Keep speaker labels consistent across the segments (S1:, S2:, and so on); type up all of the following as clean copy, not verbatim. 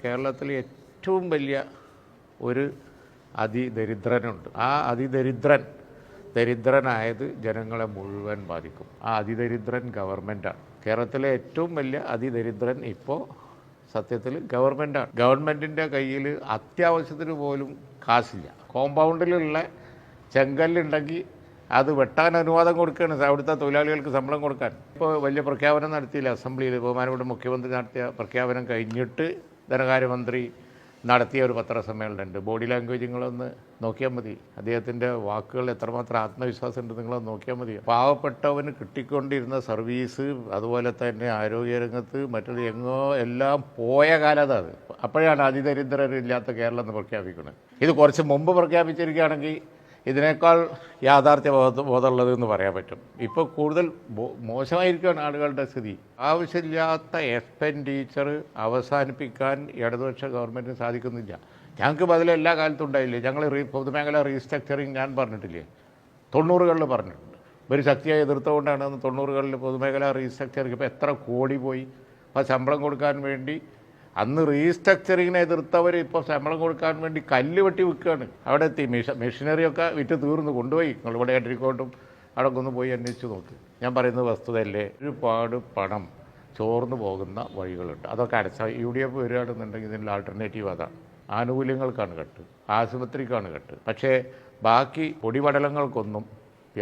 S1: കേരളത്തിൽ ഏറ്റവും വലിയ ഒരു അതിദരിദ്രനുണ്ട്. ആ ദരിദ്രനായത് ജനങ്ങളെ മുഴുവൻ ബാധിക്കും. ആ അതിദരിദ്രൻ ഗവൺമെൻറ്റാണ്. കേരളത്തിലെ ഏറ്റവും വലിയ അതിദരിദ്രൻ ഇപ്പോൾ സത്യത്തിൽ ഗവൺമെൻറ്റാണ്. ഗവൺമെൻറ്റിൻ്റെ കയ്യിൽ അത്യാവശ്യത്തിന് പോലും കാശില്ല. കോമ്പൗണ്ടിലുള്ള ചെങ്കല്ലുണ്ടെങ്കിൽ അത് വെട്ടാൻ അനുവാദം കൊടുക്കുകയാണ് അവിടുത്തെ തൊഴിലാളികൾക്ക് ശമ്പളം കൊടുക്കാൻ. ഇപ്പോൾ വലിയ പ്രഖ്യാപനം നടത്തിയില്ല അസംബ്ലിയിൽ. ബഹുമാനപ്പെട്ട മുഖ്യമന്ത്രി നടത്തിയ പ്രഖ്യാപനം കഴിഞ്ഞിട്ട് ധനകാര്യമന്ത്രി നടത്തിയ ഒരു പത്രസമ്മേളനമുണ്ട്. ബോഡി ലാംഗ്വേജ് നിങ്ങളൊന്ന് നോക്കിയാൽ മതി. അദ്ദേഹത്തിൻ്റെ വാക്കുകൾ എത്രമാത്രം ആത്മവിശ്വാസം ഉണ്ട് നിങ്ങളൊന്ന് നോക്കിയാൽ മതി. പാവപ്പെട്ടവന് കിട്ടിക്കൊണ്ടിരുന്ന സർവീസ്, അതുപോലെ തന്നെ ആരോഗ്യരംഗത്ത് മറ്റൊരു എങ്ങോ എല്ലാം പോയ കാലത്ത് അത് അപ്പോഴാണ് അതിദരിദ്രരില്ലാത്ത കേരളം എന്ന് പ്രഖ്യാപിക്കുന്നത്. ഇത് കുറച്ച് മുമ്പ് പ്രഖ്യാപിച്ചിരിക്കുകയാണെങ്കിൽ ഇതിനേക്കാൾ യാഥാർത്ഥ്യ ബോധമുള്ളത് എന്ന് പറയാൻ പറ്റും. ഇപ്പോൾ കൂടുതൽ മോശമായിരിക്കുകയാണ് ആളുകളുടെ സ്ഥിതി. ആവശ്യമില്ലാത്ത എക്സ്പെൻഡിച്ചർ അവസാനിപ്പിക്കാൻ ഇടതുപക്ഷ ഗവൺമെൻറ്റിന് സാധിക്കുന്നില്ല. ഞങ്ങൾക്ക് ബദൽ എല്ലാ കാലത്തും ഉണ്ടായില്ലേ? ഞങ്ങൾ പൊതുമേഖല റീസ്ട്രക്ചറിങ് ഞാൻ പറഞ്ഞിട്ടില്ലേ, 90കളിൽ പറഞ്ഞിട്ടുണ്ട്. ഒരു ശക്തിയായി എതിർത്തുകൊണ്ടാണ് 90കളിൽ പൊതുമേഖല റീസ്ട്രക്ചറിങ്. ഇപ്പോൾ എത്ര കോടി പോയി. അപ്പോൾ ശമ്പളം കൊടുക്കാൻ വേണ്ടി അന്ന് റീസ്ട്രക്ചറിങ്ങിനെ എതിർത്തവർ ഇപ്പോൾ ശമ്പളം കൊടുക്കാൻ വേണ്ടി കല്ല് വെട്ടി വിൽക്കുകയാണ്. അവിടെ എത്തി. മെഷീനറിയൊക്കെ വിറ്റ് തീർന്നു കൊണ്ടുപോയി. നിങ്ങളിവിടെ അരിക്കോട്ടും അവിടെ ഒന്ന് പോയി അന്വേഷിച്ച് നോക്ക്. ഞാൻ പറയുന്നത് വസ്തുതയല്ലേ? ഒരുപാട് പണം ചോർന്നു പോകുന്ന വഴികളുണ്ട്. അതൊക്കെ UDF വരികയാണെന്നുണ്ടെങ്കിൽ ഇതിൻ്റെ ആൾട്ടർനേറ്റീവ് അതാണ്. ആനുകൂല്യങ്ങൾക്കാണ് കട്ട്, ആശുപത്രിക്കാണ് കട്ട്. പക്ഷേ ബാക്കി പൊടിപടലങ്ങൾക്കൊന്നും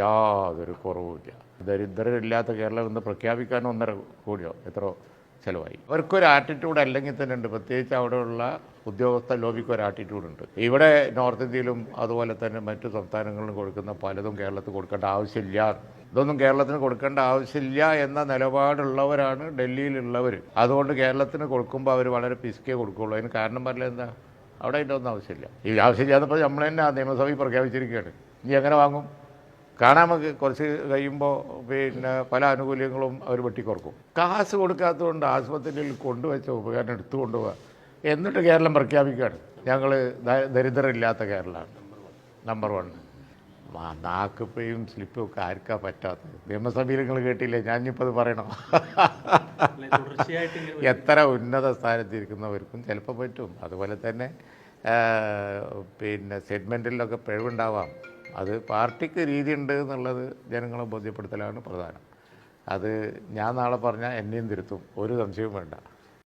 S1: യാതൊരു കുറവുമില്ല. ദരിദ്രരില്ലാത്ത കേരളം എന്ന് പ്രഖ്യാപിക്കാൻ 1.5 കോടിയോ എത്രയോ ചിലവായി. അവർക്കൊരു ആറ്റിറ്റ്യൂഡ് അല്ലെങ്കിൽ തന്നെ ഉണ്ട്. പ്രത്യേകിച്ച് അവിടെയുള്ള ഉദ്യോഗസ്ഥ ലോബിക്ക് ഒരു ആറ്റിറ്റ്യൂഡുണ്ട്. ഇവിടെ നോർത്ത് ഇന്ത്യയിലും അതുപോലെ തന്നെ മറ്റു സംസ്ഥാനങ്ങളിലും കൊടുക്കുന്ന പലതും കേരളത്തിൽ കൊടുക്കേണ്ട ആവശ്യമില്ല. ഇതൊന്നും കേരളത്തിന് കൊടുക്കേണ്ട ആവശ്യമില്ല എന്ന നിലപാടുള്ളവരാണ് ഡൽഹിയിലുള്ളവർ. അതുകൊണ്ട് കേരളത്തിന് കൊടുക്കുമ്പോൾ അവർ വളരെ പിസ്കേ കൊടുക്കുകയുള്ളൂ. അതിന് കാരണം പറഞ്ഞാൽ എന്താ? അവിടെ അതിൻ്റെ ഒന്നും ആവശ്യമില്ല. ഈ ആവശ്യമില്ല എന്നപ്പോൾ നമ്മൾ തന്നെ നിയമസഭയിൽ പ്രഖ്യാപിച്ചിരിക്കുകയാണ്. ഇനി എങ്ങനെ വാങ്ങും? കാണാൻ നമുക്ക് കുറച്ച് കഴിയുമ്പോൾ പല ആനുകൂല്യങ്ങളും അവർ വെട്ടിക്കുറക്കും. കാശ് കൊടുക്കാത്തതുകൊണ്ട് ആശുപത്രിയിൽ കൊണ്ടുവച്ച ഉപകരണം എടുത്തു കൊണ്ടുപോവുക. എന്നിട്ട് കേരളം പ്രഖ്യാപിക്കുകയാണ് ഞങ്ങൾ ദരിദ്രരില്ലാത്ത കേരളമാണ് നമ്പർ 1. നാക്കുപ്പയും സ്ലിപ്പും ഒക്കെ ആർക്കാ പറ്റാത്തത്? നിയമസഭയിൽ നിങ്ങൾ കേട്ടില്ലേ? ഞാനിപ്പോൾ അത് പറയണോ? എത്ര ഉന്നത സ്ഥാനത്തിരിക്കുന്നവർക്കും ചിലപ്പോൾ പറ്റും. അതുപോലെ തന്നെ സെഗ്മെൻറ്റിലൊക്കെ പിഴവുണ്ടാവാം. അത് പാർട്ടിക്ക് രീതിയുണ്ട് എന്നുള്ളത് ജനങ്ങളെ ബോധ്യപ്പെടുത്തലാണ് പ്രധാനം. അത് ഞാൻ നാളെ പറഞ്ഞാൽ എന്നെയും തിരുത്തും, ഒരു സംശയവും വേണ്ട.